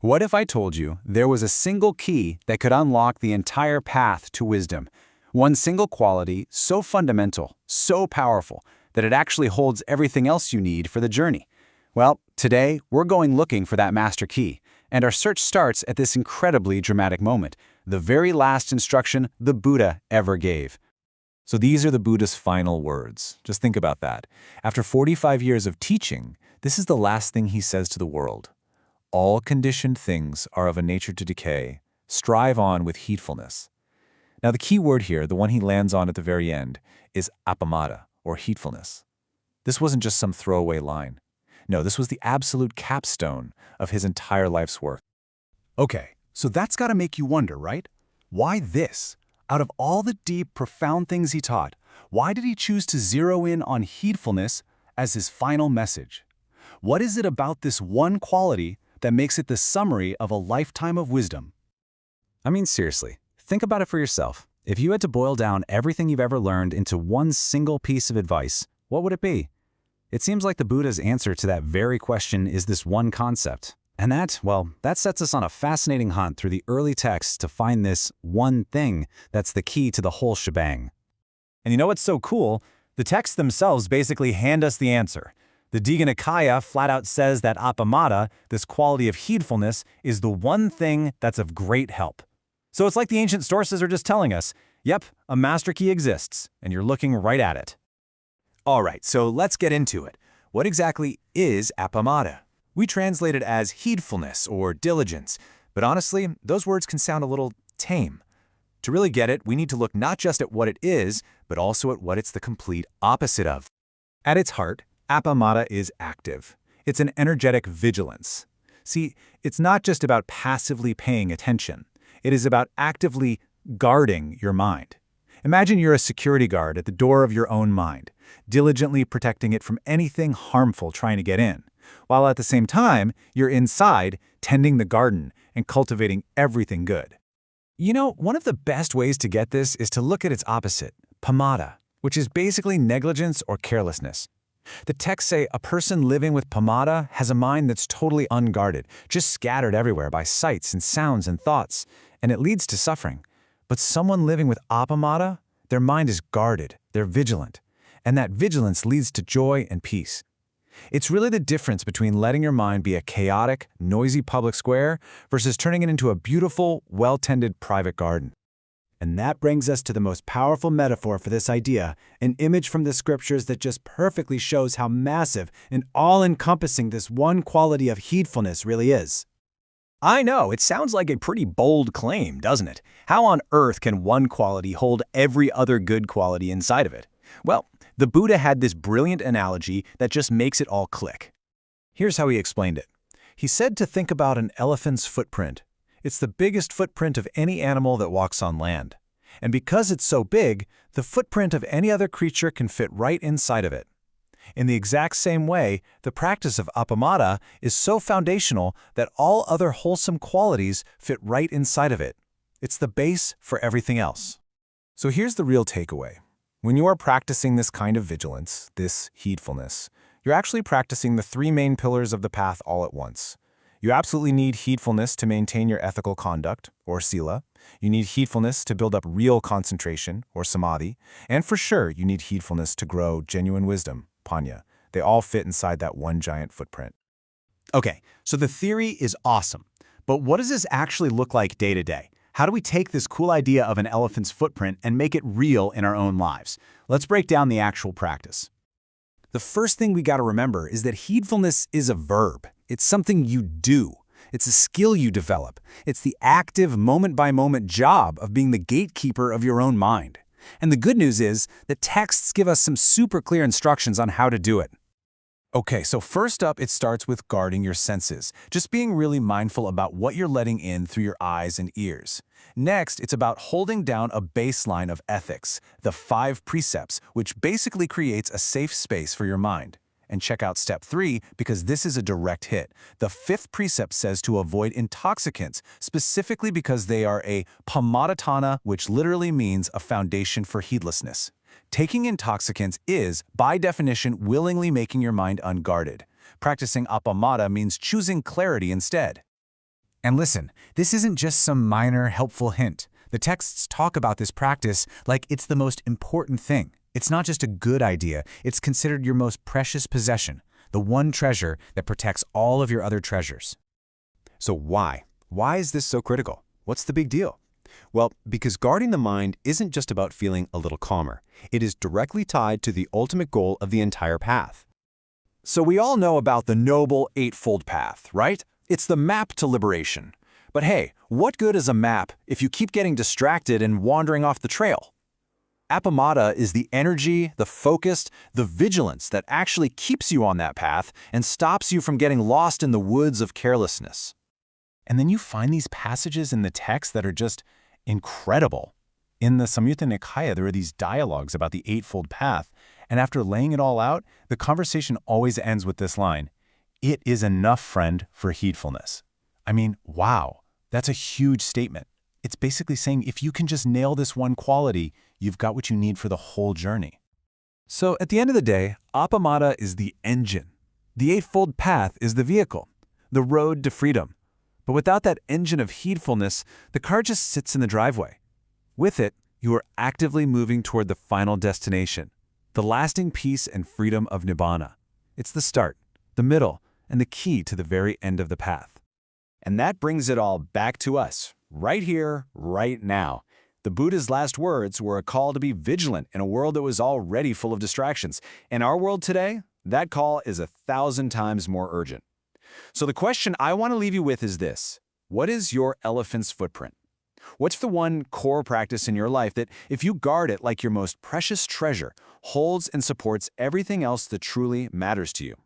What if I told you there was a single key that could unlock the entire path to wisdom? One single quality so fundamental, so powerful, that it actually holds everything else you need for the journey. Well, today we're going looking for that master key, and our search starts at this incredibly dramatic moment, the very last instruction the Buddha ever gave. So these are the Buddha's final words. Just think about that. After 45 years of teaching, this is the last thing he says to the world. All conditioned things are of a nature to decay. Strive on with heedfulness. Now the key word here, the one he lands on at the very end, is Appamāda, or heedfulness. This wasn't just some throwaway line. No, this was the absolute capstone of his entire life's work. Okay, so that's got to make you wonder, right? Why this? Out of all the deep, profound things he taught, why did he choose to zero in on heedfulness as his final message? What is it about this one quality that makes it the summary of a lifetime of wisdom? I mean, seriously, think about it for yourself. If you had to boil down everything you've ever learned into one single piece of advice, what would it be? It seems like the Buddha's answer to that very question is this one concept. And that sets us on a fascinating hunt through the early texts to find this one thing that's the key to the whole shebang. And you know what's so cool? The texts themselves basically hand us the answer. The Dīgha Nikāya flat out says that Appamāda, this quality of heedfulness, is the one thing that's of great help. So it's like the ancient sources are just telling us, yep, a master key exists, and you're looking right at it. All right, so let's get into it. What exactly is Appamāda? We translate it as heedfulness or diligence, but honestly, those words can sound a little tame. To really get it, we need to look not just at what it is, but also at what it's the complete opposite of. At its heart, Appamāda is active. It's an energetic vigilance. See, it's not just about passively paying attention. It is about actively guarding your mind. Imagine you're a security guard at the door of your own mind, diligently protecting it from anything harmful trying to get in, while at the same time, you're inside tending the garden and cultivating everything good. You know, one of the best ways to get this is to look at its opposite, pamāda, which is basically negligence or carelessness. The texts say a person living with pamāda has a mind that's totally unguarded, just scattered everywhere by sights and sounds and thoughts, and it leads to suffering. But someone living with appamāda, their mind is guarded, they're vigilant, and that vigilance leads to joy and peace. It's really the difference between letting your mind be a chaotic, noisy public square versus turning it into a beautiful, well-tended private garden. And that brings us to the most powerful metaphor for this idea, an image from the scriptures that just perfectly shows how massive and all-encompassing this one quality of heedfulness really is. I know, it sounds like a pretty bold claim, doesn't it? How on earth can one quality hold every other good quality inside of it? Well, the Buddha had this brilliant analogy that just makes it all click. Here's how he explained it. He said to think about an elephant's footprint. It's the biggest footprint of any animal that walks on land. And because it's so big, the footprint of any other creature can fit right inside of it. In the exact same way, the practice of Appamāda is so foundational that all other wholesome qualities fit right inside of it. It's the base for everything else. So here's the real takeaway. When you are practicing this kind of vigilance, this heedfulness, you're actually practicing the three main pillars of the path all at once. You absolutely need heedfulness to maintain your ethical conduct, or sila. You need heedfulness to build up real concentration, or samadhi. And for sure, you need heedfulness to grow genuine wisdom, panya. They all fit inside that one giant footprint. Okay, so the theory is awesome. But what does this actually look like day to day? How do we take this cool idea of an elephant's footprint and make it real in our own lives? Let's break down the actual practice. The first thing we got to remember is that heedfulness is a verb. It's something you do. It's a skill you develop. It's the active, moment-by-moment job of being the gatekeeper of your own mind. And the good news is that texts give us some super clear instructions on how to do it. Okay, so first up, it starts with guarding your senses, just being really mindful about what you're letting in through your eyes and ears. Next, it's about holding down a baseline of ethics, the 5 precepts, which basically creates a safe space for your mind. And check out step 3, because this is a direct hit. The 5th precept says to avoid intoxicants, specifically because they are a pamadatana, which literally means a foundation for heedlessness. Taking intoxicants is, by definition, willingly making your mind unguarded. Practicing appamāda means choosing clarity instead. And listen, this isn't just some minor, helpful hint. The texts talk about this practice like it's the most important thing. It's not just a good idea, it's considered your most precious possession, the one treasure that protects all of your other treasures. So why? Why is this so critical? What's the big deal? Well, because guarding the mind isn't just about feeling a little calmer. It is directly tied to the ultimate goal of the entire path. So we all know about the Noble Eightfold Path, right? It's the map to liberation. But hey, what good is a map if you keep getting distracted and wandering off the trail? Appamāda is the energy, the focus, the vigilance that actually keeps you on that path and stops you from getting lost in the woods of carelessness. And then you find these passages in the text that are just incredible. In the Saṃyutta Nikāya, there are these dialogues about the Eightfold Path, and after laying it all out, the conversation always ends with this line, "It is enough, friend, for heedfulness." I mean, wow, that's a huge statement. It's basically saying if you can just nail this one quality, you've got what you need for the whole journey. So at the end of the day, Appamāda is the engine. The Eightfold Path is the vehicle, the road to freedom. But without that engine of heedfulness, the car just sits in the driveway. With it, you are actively moving toward the final destination, the lasting peace and freedom of Nibbana. It's the start, the middle, and the key to the very end of the path. And that brings it all back to us, right here, right now. The Buddha's last words were a call to be vigilant in a world that was already full of distractions. In our world today, that call is 1,000 times more urgent. So the question I want to leave you with is this. What is your elephant's footprint? What's the one core practice in your life that, if you guard it like your most precious treasure, holds and supports everything else that truly matters to you?